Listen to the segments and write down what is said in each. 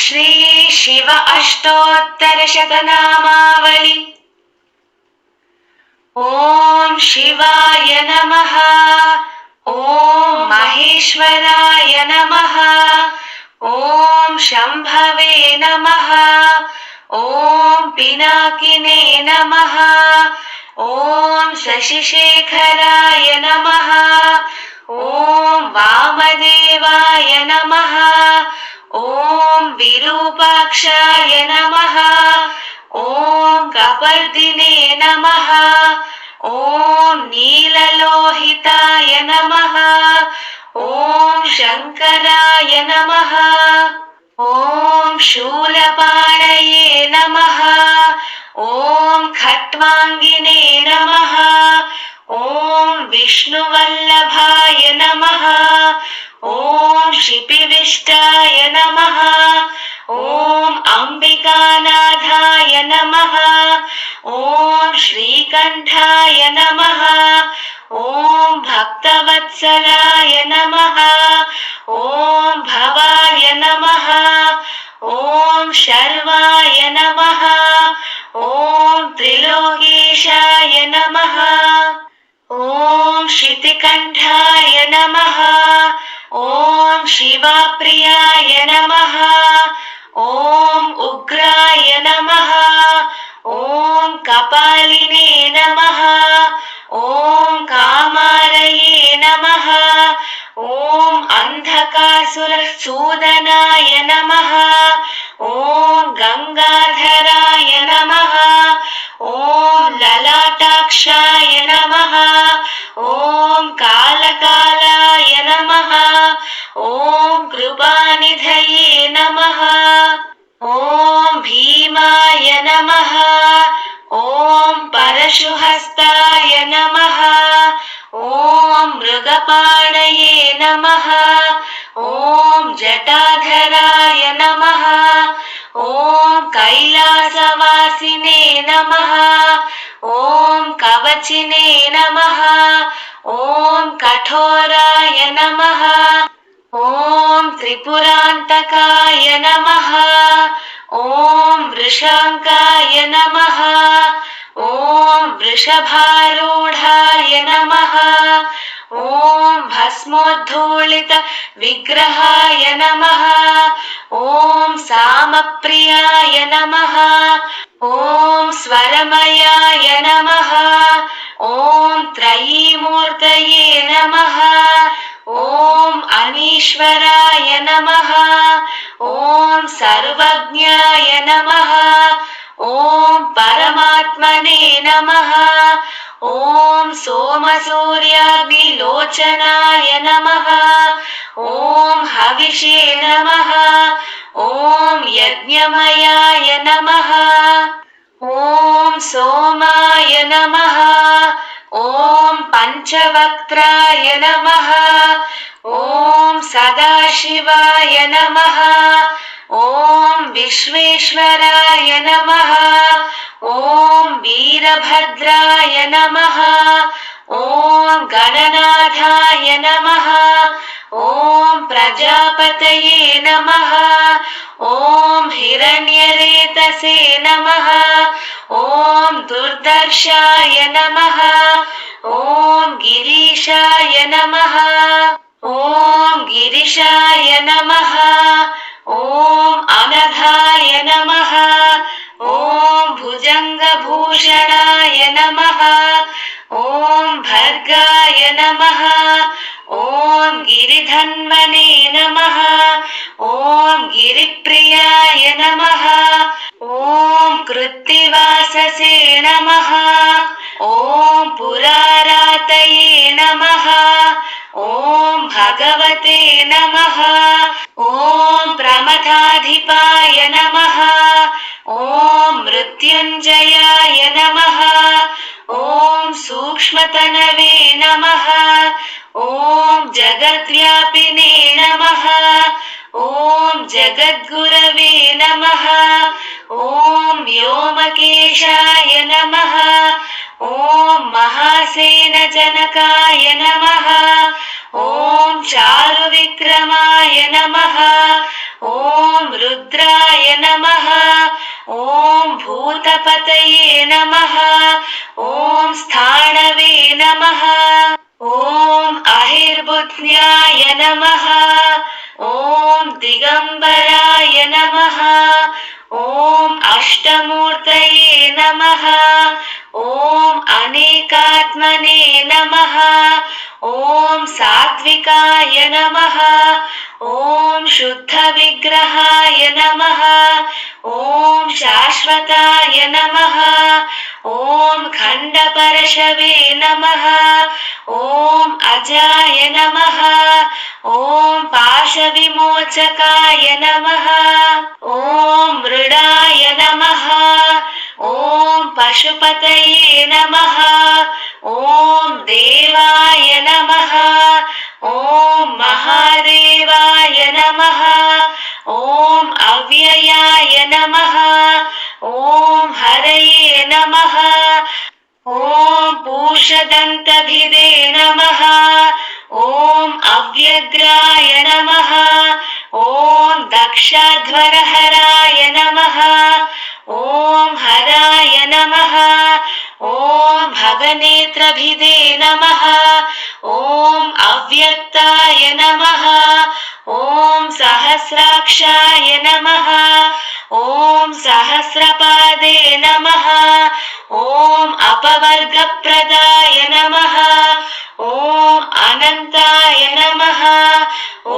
श्री शिव अष्टोत्तरशतनामावली। ओम शिवाय नमः। ओम महेश्वराय नमः। ओम शंभवे नमः। ओम पिनाकिने नमः। ओम शशिशेखराय नमः। ओम वामदेवाय नमः। ओम विरूपाक्षाय नमः। ओम कपर्दिने नमः। ओम नीललोहिताय नमः। ओम शंकराय नमः। ओम शूलपाणये नमः। ओम खट्वांगिने नमः। ओम विष्णुवल्लभाय नमः। ओम शिपिविष्टाय नमः। ओम अंबिकानाथाय नमः। ओम श्रीकंठाय नमः। ओम भक्तवत्सलाय नमः। ओम भवाय नमः। ओम शर्वाय नमः। ओम त्रिलोकेशाय नमः। ओम श्रुतिकंठाय नमः। ओम शिवप्रियाय नमः। ओम उग्राय नमः। ओम कपालिने नमः। ओम कामारये नमः। ओम अंधकासुरसूदनाय नमः। ओम गंगाधराय नमः। ओम ललाटाक्षाय नमः। ओम कालकालाय नमः। ओम कृपानिधये नमः। ओम भीमाय नमः। ओम परशुहस्ताय नमः। ओम मृगपाणये नमः। ओम जटाधराय नमः। ओम कैलासवासिने नमः। ओम कवचिने नमः। ओम कठोराय नमः। ओम त्रिपुरांतकाय नमः। ओम वृषांकाय नमः। ओम वृषभारूढ़ाय नमः। ओम भस्मोद्धूलित विग्रहाय नमः। ओम सामप्रियाय नमः। ओम स्वरमयाय नमः। ओम त्रयीमूर्तये नमः। ओम अनीश्वराय नमः। ओम सर्वज्ञाय नमः। ओम परमात्मने नमः। ओम सोमसूर्याग्निलोचनाय नमः। ओम हविषे नमः। ओम यज्ञमयाय नमः। ओम सोमाय नमः। ओम पंचवक्त्राय नमः। ओम सदाशिवाय नमः। ओम विश्वेश्वराय नमः। ओम वीरभद्राय नमः। ओम गणनाथाय नमः। ओम प्रजापतये नमः। ओम हिरण्यरेतसे नमः। ओम दुर्दर्शाय नमः। ओम गिरीशाय नमः। ओम गिरिशाय नमः। ओम अनघाय नमः। ओम भुजंगभूषणाय नमः। ओम भर्गाय नमः। ओम गिरिधन्वने नमः। ओम गिरिप्रियाय नमः। ओम कृत्तिवाससे नमः। ओम पुरारातये नमः। ओम भगवते नमः। ओम प्रमथाधिपाय नमः। ओम मृत्युंजयाय नमः। ओम सूक्ष्मतनवे नमः। ओम जगद्व्यापिने नमः। ओम जगद्गुरवे नमः। ओम व्योमकेशाय नमः। ओम महासेनजनकाय नमः। ओम चारुविक्रमाय नमः। ॐ रुद्राय नमः। ॐ भूतपतये नमः। ॐ स्थाणवे नमः। ॐ अहिर्बुद्ध्याय नमः। ॐ दिगम्बराय नमः। ॐ अष्टमूर्तये नमः। ॐ अनेकात्मने नमः। ॐ सात्विकाय नमः। ॐ शुद्धविग्रहाय नमः। ॐ शाश्वताय नमः। ॐ खण्डपरशवे नमः। ॐ अजाय नमः। ॐ पाशविमोचकाय नमः। ॐ मृडाय नमः। ॐ पशुपतये नमः। ॐ देवाय नमः। ॐ महादेवाय नमः। ॐ अव्ययाय नमः। ॐ हरये नमः। ॐ पूषदन्तभिदे नमः। ॐ अव्यग्राय नमः। ॐ दक्षाध्वरहराय नमः। ॐ हराय नमः। ॐ भगनेत्रभिदे नमः। ॐ अव्यक्ताय नमः। ॐ सहस्राक्षाय नमः। ॐ सहस्रपादे नमः। ॐ अपवर्गप्रदाय नमः। ॐ अनन्ताय नमः। ॐ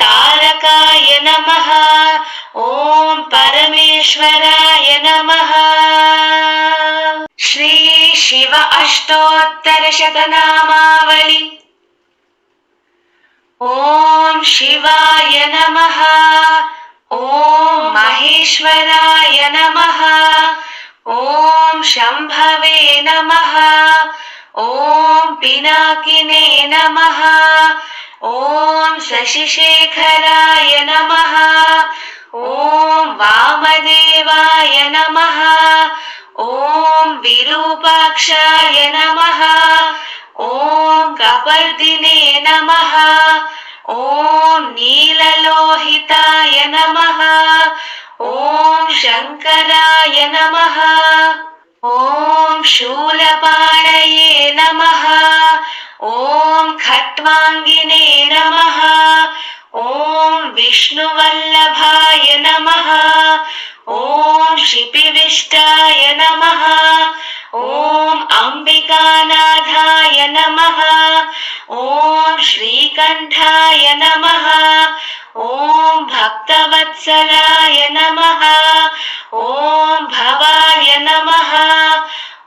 तारकाय नमः। ॐ परमेश्वराय नमः। श्री शिव अष्टोत्तरशतनामावली। ॐ शिवाय नमः। ॐ महेश्वराय नमः। ॐ शम्भवे नमः। ॐ पिनाकिने नमः। ॐ शशिशेखराय नमः। ॐ वामदेवाय नमः। ॐ विरूपाक्षाय नमः। ॐ कपर्दिने नमः। ॐ नीललोहिताय नमः। ॐ शङ्कराय नमः। ॐ शूलपाणये नमः। ॐ खट्वाङ्गिने नमः। ॐ विष्णुवल्लभाय नमः। ॐ शिपिविष्टाय नमः। ॐ अम्बिकानाथाय नमः। ॐ श्रीकण्ठाय नमः। ॐ भक्तवत्सलाय नमः। ॐ भवाय नमः।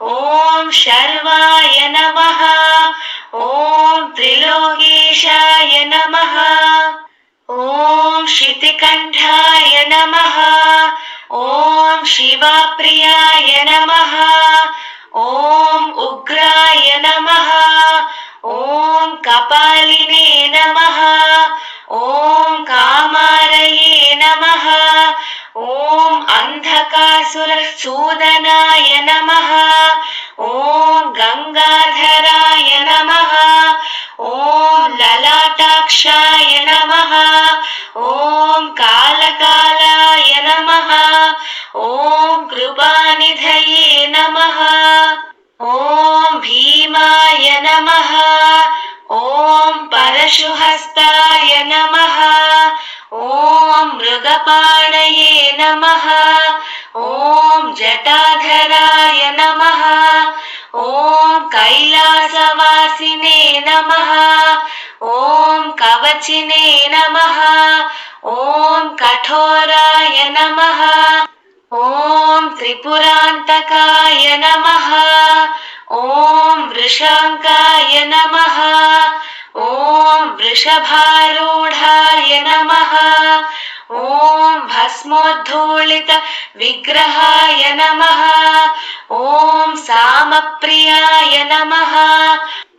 ॐ शर्वाय नमः। ॐ त्रिलोकेशाय नमः। ॐ शितिकण्ठाय नमः। ॐ शिवप्रियाय नमः। ॐ उग्राय नमः। ॐ कपालिने नमः। ॐ कामारये नमः। ॐ अन्धकासुरसूदनाय नमः। ॐ गङ्गाधराय नमः। ॐ ललाटाक्षाय नमः। ॐ कालकालाय नमः। ॐ कृपानिधये नमः। ॐ भीमाय नमः। ॐ परशुहस्ताय नमः। ॐ मृगपाणये नमः। ॐ जटाधराय नमः। ॐ कैलासवासिने नमः। ॐ कवचिने नमः। ॐ कठोराय नमः। ॐ त्रिपुरान्तकाय नमः। ॐ वृषाङ्काय नमः। ॐ वृषभारूढाय नमः। ॐ भस्मोद्धूलित विग्रहाय नमः। ॐ सामप्रियाय नमः।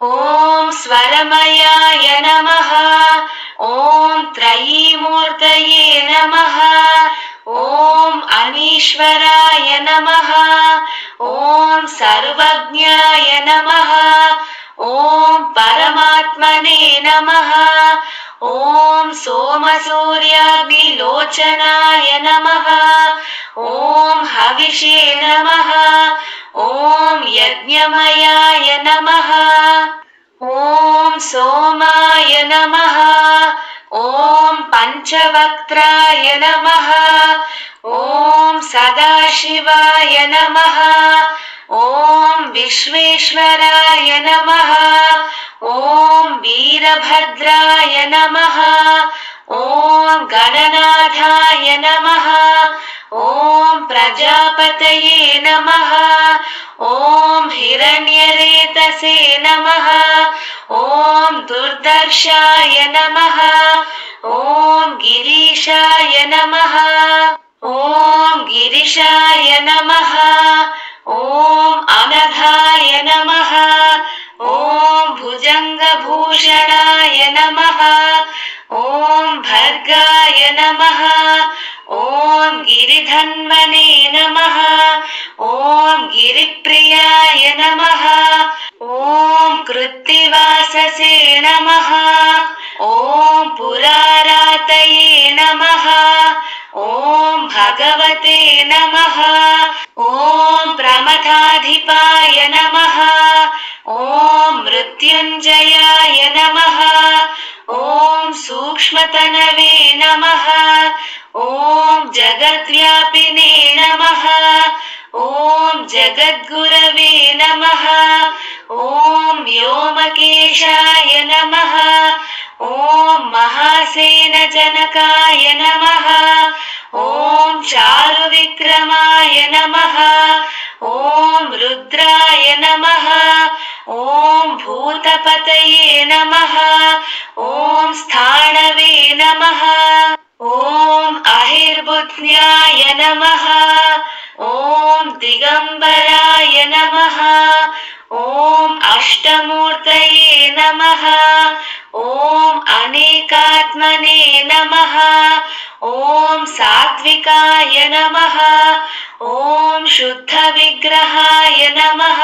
ॐ स्वरमयाय नमः। ॐ त्रयीमूर्तये नमः। ॐ अनीश्वराय नमः। ॐ सर्वज्ञाय नमः ॐ परमात्मने नमः ॐ सोमसूर्याग्निलोचनाय नमः ॐ हविषे नमः ॐ यज्ञमयाय नमः ॐ सोमाय नमः ॐ पञ्चवक्त्राय नमः ॐ सदाशिवाय नमः ॐ विश्वेश्वराय नमः ॐ वीरभद्राय नमः ॐ गणनाथाय नमः ॐ प्रजापतये नमः ॐ हिरण्यरेतसे नमः ॐ दुर्दर्शाय नमः ॐ गिरीशाय नमः ॐ गिरिशाय नमः ॐ अनघाय नमः ॐ भुजङ्गभूषणाय नमः ॐ भर्गाय नमः ॐ गिरिधन्वने नमः ॐ गिरिप्रियाय नमः ॐ कृत्तिवाससे नमः ॐ पुरारातये नमः ॐ भगवते नमः ॐ प्रमथाधिपाय नमः ॐ मृत्युञ्जयाय नमः ॐ सूक्ष्मतनवे नमः ॐ जगद्व्यापिने नमः ॐ जगद्गुरवे नमः ॐ व्योमकेशाय नमः ॐ महासेनजनकाय नमः ॐ चारुविक्रमाय नमः ॐ रुद्राय नमः ॐ भूतपतये नमः ॐ स्थाणवे नमः ॐ अहिर्बुध्न्याय नमः ॐ दिगम्बराय नमः ॐ अष्टमूर्तये नमः ॐ अनेकात्मने नमः ॐ सात्विकाय नमः ॐ शुद्धविग्रहाय नमः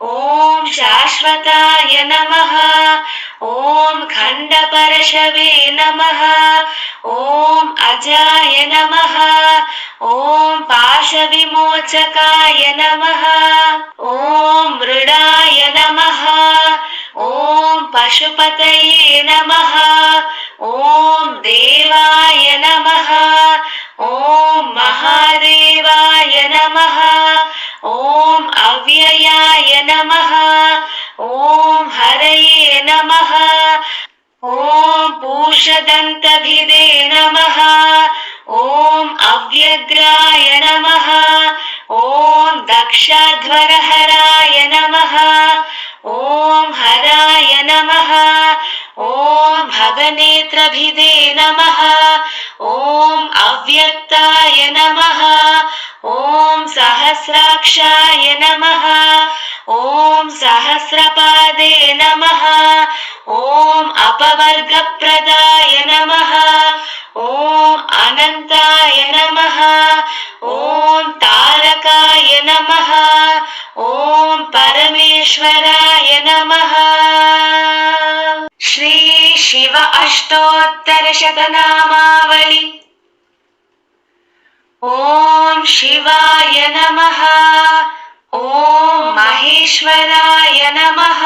ॐ शाश्वताय नमः ॐ खण्डपरशवे नमः ॐ अजाय नमः ॐ पाशविमोचकाय नमः ॐ मृडाय नमः ॐ पशुपतये नमः ॐ देवाय नमः ॐ महादेवाय नमः ॐ अव्ययाय नमः ॐ हरये नमः ॐ पूषदन्तभिदे नमः ॐ अव्यग्राय नमः ॐ दक्षाध्वरहराय नमः ॐ हराय नमः ॐ भगनेत्रभिदे नमः ॐ अव्यक्ताय नमः ॐ सहस्राक्षाय नमः ॐ सहस्रपादे नमः ॐ अपवर्गप्रदाय नमः ॐ अनन्ताय नमः ॐ तारकाय नमः ॐ परमेश्वराय नमः श्री शिव अष्टोत्तरशतनामावली ॐ शिवाय नमः ॐ महेश्वराय नमः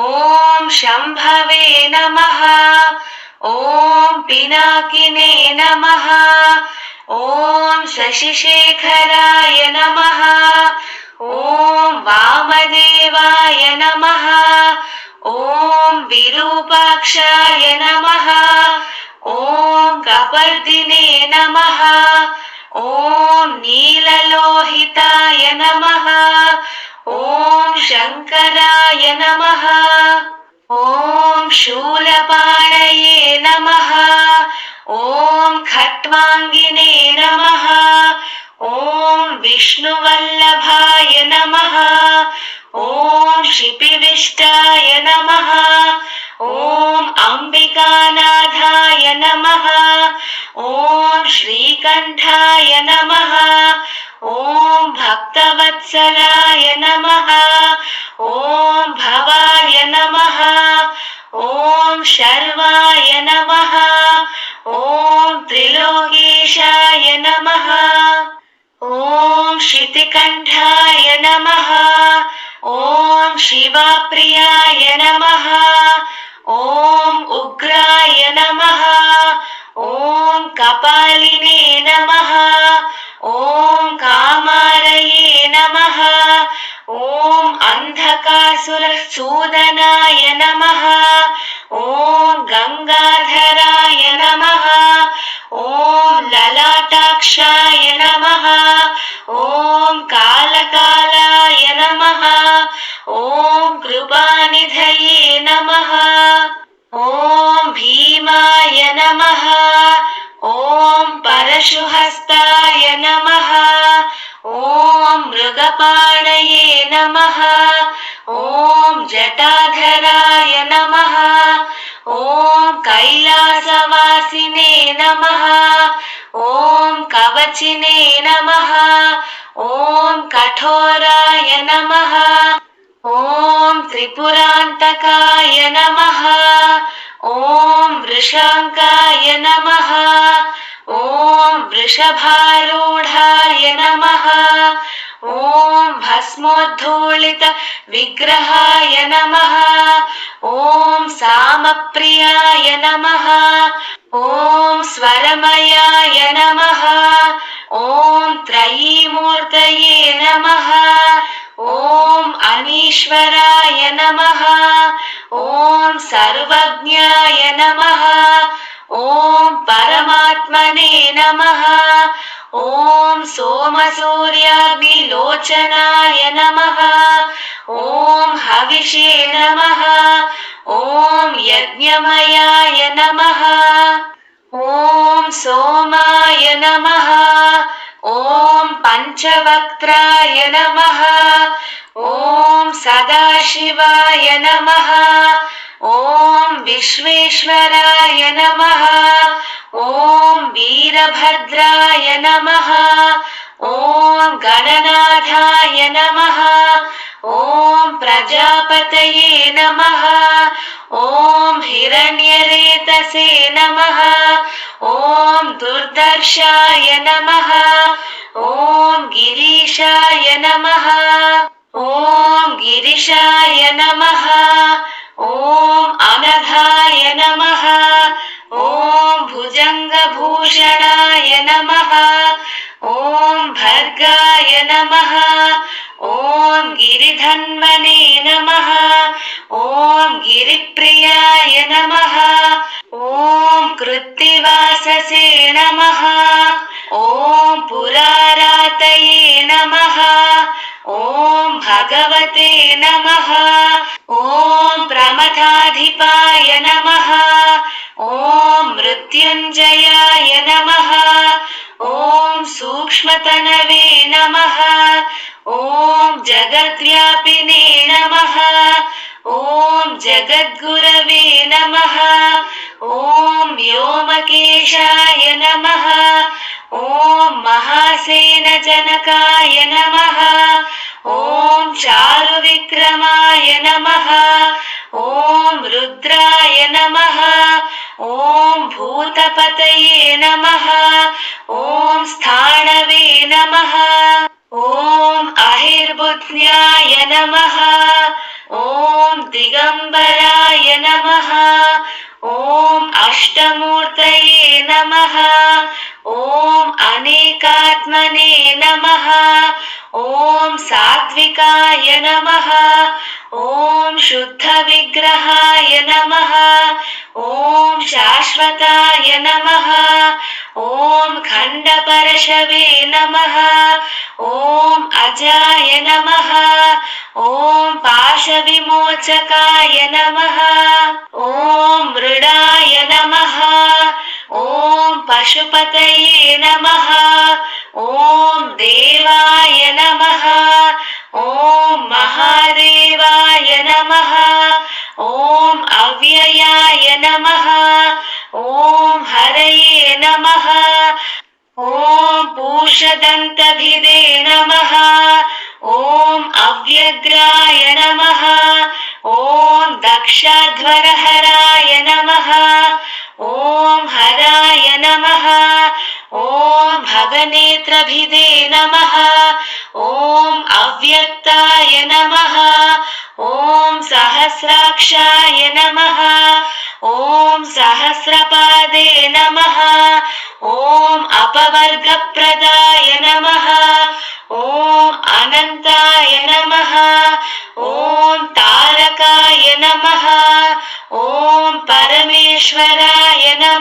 ॐ शम्भवे नमः ॐ पिनाकिने नमः ॐ शशिशेखराय नमः ॐ वामदेवाय नमः ॐ विरूपाक्षाय नमः ॐ कपर्दिने नमः ॐ नीललोहिताय नमः ॐ शङ्कराय नमः ॐ शूलपाणये नमः ॐ खट्वाङ्गिने नमः ॐ विष्णुवल्लभाय नमः ॐ शिपिविष्टाय नमः ॐ अम्बिकानाथाय नमः ॐ श्रीकण्ठाय नमः। ॐ भक्तवत्सलाय नमः। ॐ भवाय नमः। ॐ शर्वाय नमः। ॐ त्रिलोकेशाय नमः। ॐ श्रुतिकण्ठाय नमः। ॐ शिवप्रियाय नमः। ॐ उग्राय नमः। ॐ कपालिने नमः। ॐ कामारये नमः। ॐ अन्धकासुरसूदनाय नमः। ॐ गङ्गाधराय नमः। ॐ ललाटाक्षाय नमः। ॐ कालकालाय नमः। ॐ कृपानिधये नमः। ॐ भीमाय नमः। ॐ परशुहस्ताय नमः। ॐ मृगपाणये नमः। ॐ जटाधराय नमः। ॐ कैलासवासिने नमः। ॐ कवचिने नमः। ॐ कठोराय नमः। ॐ त्रिपुरान्तकाय नमः। ॐ वृषाङ्काय नमः। ॐ वृषभारूढाय नमः। ॐ भस्मोद्धूलित विग्रहाय नमः। ॐ सामप्रियाय नमः। ॐ स्वरमयाय नमः। ॐ त्रयीमूर्तये नमः। ॐ अनीश्वराय नमः। ॐ सर्वज्ञाय नमः। ॐ परमात्मने नमः। ॐ सोमसूर्याग्निलोचनाय नमः। ॐ हविषे नमः। ॐ यज्ञमयाय नमः। ॐ सोमाय नमः। ॐ पञ्चवक्त्राय नमः। ॐ सदाशिवाय नमः। ॐ विश्वेश्वराय नमः। ॐ वीरभद्राय नमः। ॐ गणनाथाय नमः। ॐ प्रजापतये नमः। ॐ हिरण्यरेतसे नमः। ॐ दुर्दर्शाय नमः। ॐ गिरीशाय नमः। ॐ गिरिशाय नमः। ॐ अनघाय नमः। ॐ भुजङ्गभूषणाय नमः। ॐ भर्गाय नमः। ॐ गिरिधन्वने नमः। ॐ गिरिप्रियाय नमः। ॐ कृत्तिवाससे नमः। ॐ पुरारातये नमः। ॐ भगवते नमः। ॐ प्रमथाधिपाय नमः। ॐ मृत्युञ्जयाय नमः। ॐ सूक्ष्मतनवे नमः। ॐ जगद्व्यापिने नमः। ॐ जगद्गुरवे नमः। ॐ व्योमकेशाय नमः। ॐ महासेनजनकाय नमः। ॐ चारुविक्रमाय नमः। ॐ रुद्राय नमः। ॐ भूतपतये नमः। ॐ स्थाणवे नमः। ॐ अहिर्बुध्न्याय नमः। ॐ दिगम्बराय नमः। ॐ अष्टमूर्तये नमः। ॐ अनेकात्मने नमः। ॐ सात्विकाय नमः। ॐ शुद्धविग्रहाय नमः। ॐ शाश्वताय नमः। ॐ खण्डपरशवे नमः। ॐ अजाय नमः। ॐ पाशविमोचकाय नमः। ॐ मृडाय नमः। ॐ पशुपतये नमः। ॐ देवाय नमः। ॐ महादेवाय नमः। ॐ अव्ययाय नमः। ॐ हरये नमः। वृषदन्तभिदे नमः। ॐ अव्यग्राय नमः। ॐ दक्षाध्वरहराय नमः। ॐ हराय नमः। ॐ भगनेत्रभिदे नमः। ॐ अव्यक्ताय नमः। ॐ सहस्राक्षाय नमः। ॐ सहस्रपादे नमः। ॐ अपवर्गप्रदाय नमः। ॐ अनन्ताय नमः। ॐ तारकाय नमः। ॐ परमेश्वराय नमः।